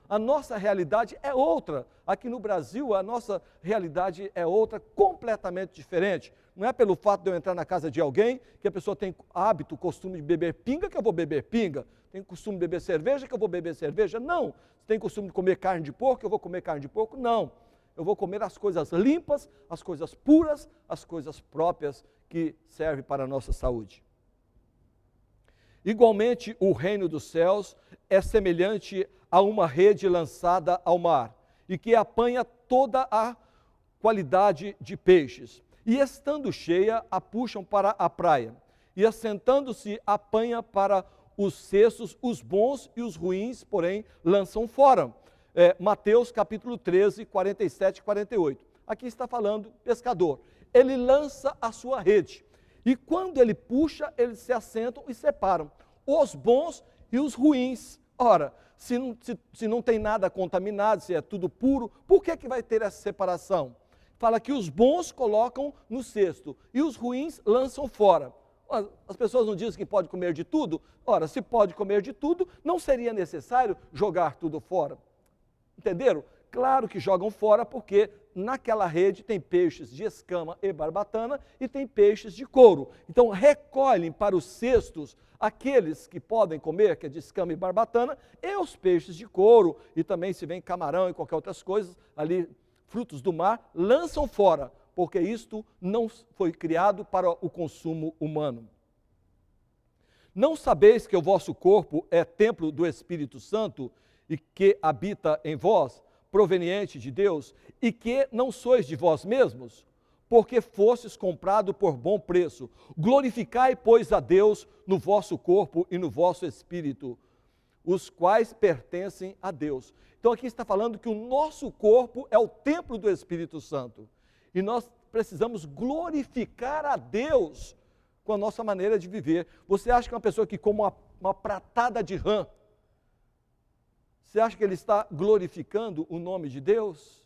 [SPEAKER 2] a nossa realidade é outra. Aqui no Brasil, a nossa realidade é outra, completamente diferente. Não é pelo fato de eu entrar na casa de alguém, que a pessoa tem hábito, costume de beber pinga, que eu vou beber pinga. Tem costume de beber cerveja, que eu vou beber cerveja. Não. Tem costume de comer carne de porco, que eu vou comer carne de porco. Não. Eu vou comer as coisas limpas, as coisas puras, as coisas próprias que servem para a nossa saúde. Igualmente, o reino dos céus é semelhante a uma rede lançada ao mar, e que apanha toda a qualidade de peixes. E estando cheia, a puxam para a praia, e assentando-se, apanha para os cestos, os bons e os ruins, porém, lançam fora. Mateus capítulo 13, 47 e 48. Aqui está falando pescador. Ele lança a sua rede. E quando ele puxa, eles se assentam e separam os bons e os ruins. Ora, se não tem nada contaminado, se é tudo puro, por que vai ter essa separação? Fala que os bons colocam no cesto e os ruins lançam fora. As pessoas não dizem que pode comer de tudo? Ora, se pode comer de tudo, não seria necessário jogar tudo fora. Entenderam? Claro que jogam fora porque naquela rede tem peixes de escama e barbatana e tem peixes de couro. Então recolhem para os cestos aqueles que podem comer, que é de escama e barbatana, e os peixes de couro, e também se vem camarão e qualquer outras coisas, ali frutos do mar, lançam fora, porque isto não foi criado para o consumo humano. Não sabeis que o vosso corpo é templo do Espírito Santo e que habita em vós, proveniente de Deus, e que não sois de vós mesmos, porque fostes comprado por bom preço. Glorificai, pois, a Deus no vosso corpo e no vosso espírito, os quais pertencem a Deus. Então aqui está falando que o nosso corpo é o templo do Espírito Santo, e nós precisamos glorificar a Deus com a nossa maneira de viver. Você acha que uma pessoa que come uma pratada de rã, você acha que ele está glorificando o nome de Deus?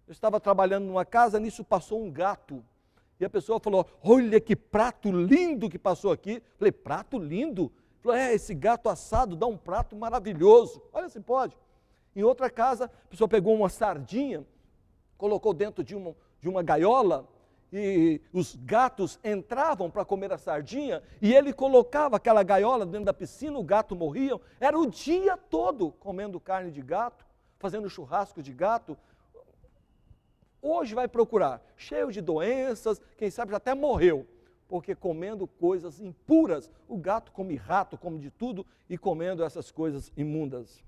[SPEAKER 2] Eu estava trabalhando numa casa, nisso passou um gato. E a pessoa falou, olha que prato lindo que passou aqui. Falei, prato lindo? Falou, esse gato assado dá um prato maravilhoso. Olha se pode. Em outra casa, a pessoa pegou uma sardinha, colocou dentro de uma gaiola, e os gatos entravam para comer a sardinha, e ele colocava aquela gaiola dentro da piscina, o gato morria. Era o dia todo comendo carne de gato, fazendo churrasco de gato. Hoje vai procurar, cheio de doenças, quem sabe já até morreu, porque comendo coisas impuras. O gato come rato, come de tudo, e comendo essas coisas imundas.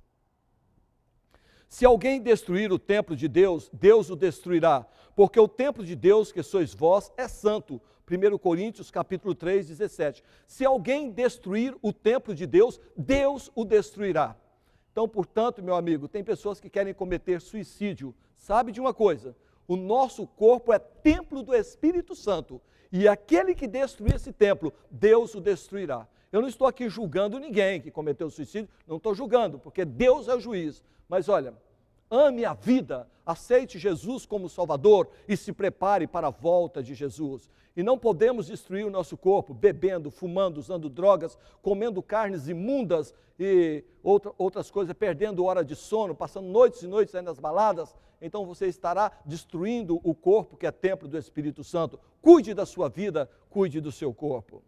[SPEAKER 2] Se alguém destruir o templo de Deus, Deus o destruirá, porque o templo de Deus, que sois vós, é santo. 1 Coríntios capítulo 3, 17. Se alguém destruir o templo de Deus, Deus o destruirá. Então, portanto, meu amigo, tem pessoas que querem cometer suicídio. Sabe de uma coisa? O nosso corpo é templo do Espírito Santo, e aquele que destruir esse templo, Deus o destruirá. Eu não estou aqui julgando ninguém que cometeu suicídio, não estou julgando, porque Deus é o juiz. Mas olha, ame a vida, aceite Jesus como Salvador e se prepare para a volta de Jesus. E não podemos destruir o nosso corpo bebendo, fumando, usando drogas, comendo carnes imundas e outras coisas, perdendo hora de sono, passando noites e noites aí nas baladas. Então você estará destruindo o corpo que é templo do Espírito Santo. Cuide da sua vida, cuide do seu corpo.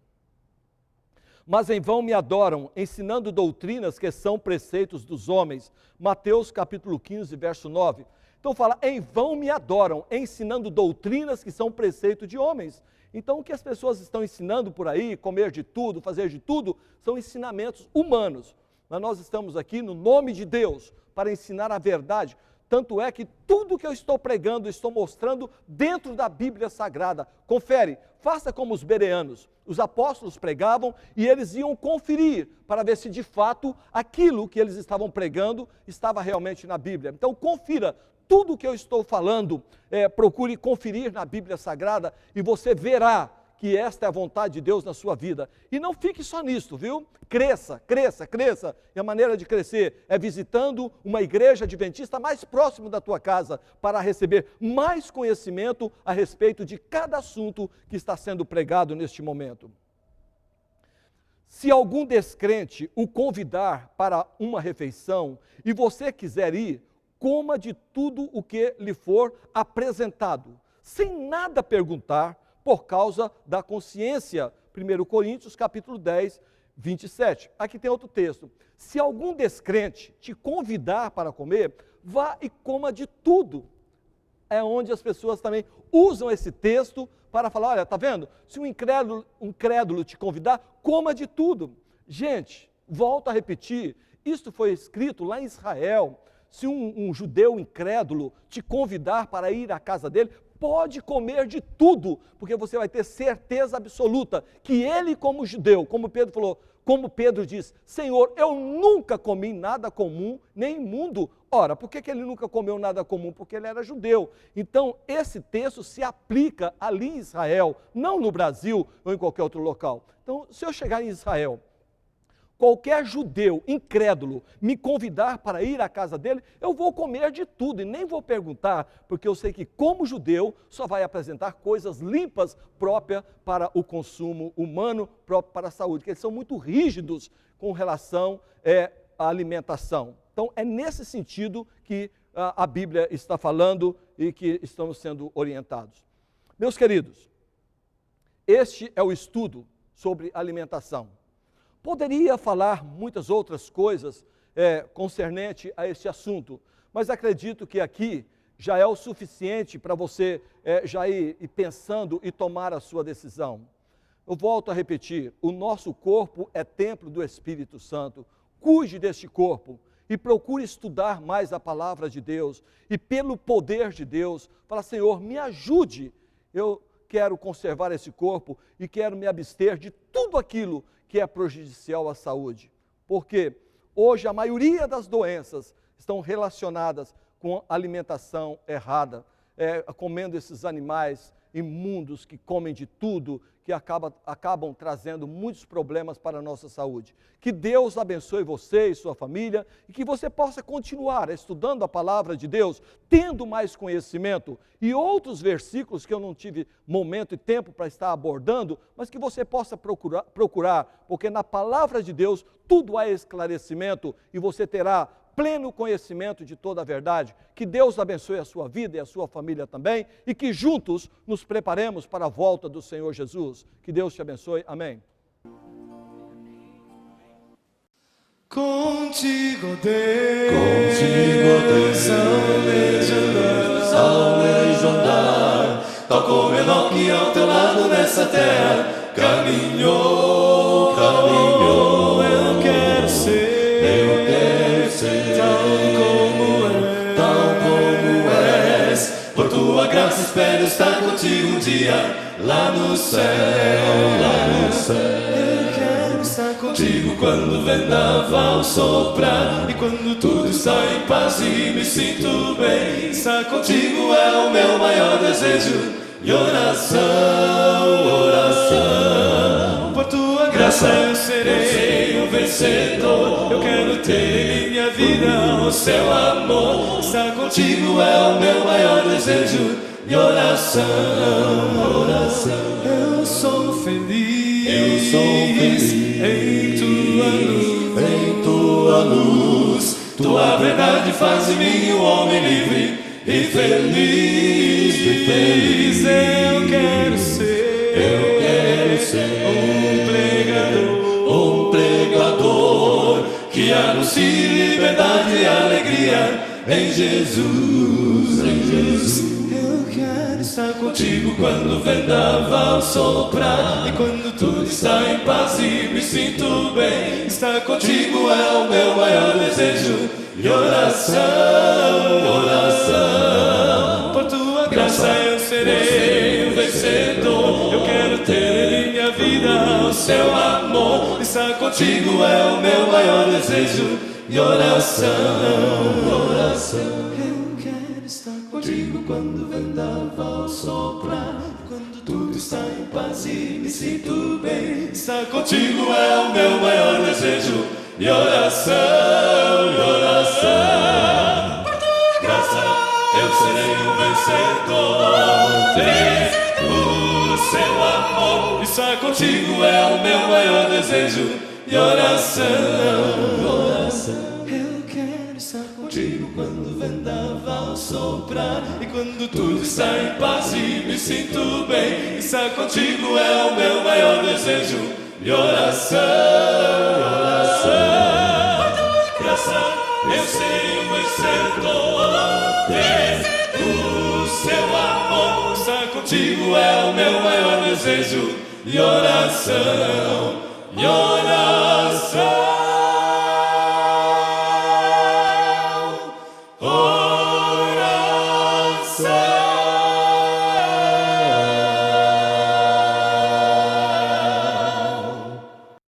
[SPEAKER 2] Mas em vão me adoram, ensinando doutrinas que são preceitos dos homens. Mateus capítulo 15, verso 9. Então fala, em vão me adoram, ensinando doutrinas que são preceito de homens. Então o que as pessoas estão ensinando por aí, comer de tudo, fazer de tudo, são ensinamentos humanos. Mas nós estamos aqui no nome de Deus para ensinar a verdade. Tanto é que tudo que eu estou pregando, estou mostrando dentro da Bíblia Sagrada. Confere, faça como os bereanos. Os apóstolos pregavam e eles iam conferir para ver se de fato aquilo que eles estavam pregando estava realmente na Bíblia. Então confira tudo o que eu estou falando, procure conferir na Bíblia Sagrada e você verá que esta é a vontade de Deus na sua vida. E não fique só nisso, viu? Cresça, cresça, cresça. E a maneira de crescer é visitando uma igreja adventista mais próximo da tua casa para receber mais conhecimento a respeito de cada assunto que está sendo pregado neste momento. Se algum descrente o convidar para uma refeição e você quiser ir, coma de tudo o que lhe for apresentado, sem nada perguntar, por causa da consciência. 1 Coríntios, capítulo 10, 27. Aqui tem outro texto. Se algum descrente te convidar para comer, vá e coma de tudo. É onde as pessoas também usam esse texto para falar, olha, está vendo? Se um incrédulo te convidar, coma de tudo. Gente, volto a repetir, isto foi escrito lá em Israel. Se um judeu incrédulo te convidar para ir à casa dele, pode comer de tudo, porque você vai ter certeza absoluta que ele como judeu, como Pedro falou, como Pedro diz, Senhor, eu nunca comi nada comum, nem imundo. Ora, por que ele nunca comeu nada comum? Porque ele era judeu. Então, esse texto se aplica ali em Israel, não no Brasil ou em qualquer outro local. Então, se eu chegar em Israel, qualquer judeu incrédulo me convidar para ir à casa dele, eu vou comer de tudo e nem vou perguntar, porque eu sei que como judeu só vai apresentar coisas limpas próprias para o consumo humano, próprio para a saúde, porque eles são muito rígidos com relação à alimentação. Então é nesse sentido que a Bíblia está falando e que estamos sendo orientados. Meus queridos, este é o estudo sobre alimentação. Poderia falar muitas outras coisas concernente a este assunto, mas acredito que aqui já é o suficiente para você já ir pensando e tomar a sua decisão. Eu volto a repetir, o nosso corpo é templo do Espírito Santo. Cuide deste corpo e procure estudar mais a palavra de Deus e pelo poder de Deus, fala, Senhor, me ajude, eu quero conservar esse corpo e quero me abster de tudo aquilo que é prejudicial à saúde, porque hoje a maioria das doenças estão relacionadas com alimentação errada, comendo esses animais imundos que comem de tudo, que acabam trazendo muitos problemas para a nossa saúde. Que Deus abençoe você e sua família e que você possa continuar estudando a palavra de Deus, tendo mais conhecimento e outros versículos que eu não tive momento e tempo para estar abordando, mas que você possa procurar, porque na palavra de Deus tudo há esclarecimento e você terá pleno conhecimento de toda a verdade. Que Deus abençoe a sua vida e a sua família também e que juntos nos preparemos para a volta do Senhor Jesus. Que Deus te abençoe. Amém.
[SPEAKER 1] Contigo Deus, ao legendar, tal como Enoque ao teu lado nessa terra, caminhou, eu quero ser tal como és, por tua graça espero estar contigo um dia, lá no céu, eu quero estar contigo quando o vendaval soprar, e quando tudo está em paz e me sinto bem, estar contigo é o meu maior desejo, e oração, por tua graça eu serei um vencedor, eu quero ter em minha minha vida o seu amor. Estar contigo é o meu maior desejo e oração. Eu sou feliz, em tua luz. Tua verdade faz de mim um homem livre e feliz. Eu quero ser um pregador que anuncie liberdade e alegria em Jesus. Eu quero estar contigo quando o vendaval soprar e quando tudo está em paz e me sinto bem. Estar contigo é o meu maior desejo e oração. Por tua graça eu serei um vencedor. Eu quero ter em minha vida o seu amor. Estar contigo é o meu maior desejo e oração. Eu quero estar contigo quando o vendaval soprar, quando tudo está em paz e me sinto bem. Estar contigo é o meu maior desejo e oração. Por tua graça eu serei um vencedor. Ter o seu amor. Estar contigo é o meu maior desejo e oração. Eu quero estar contigo quando o vendaval soprar e quando tudo está em paz e me sinto bem. Estar contigo é o meu maior desejo e oração. Por tua graça eu serei um vencedor. Ter o seu amor. Estar contigo é o meu maior desejo e oração.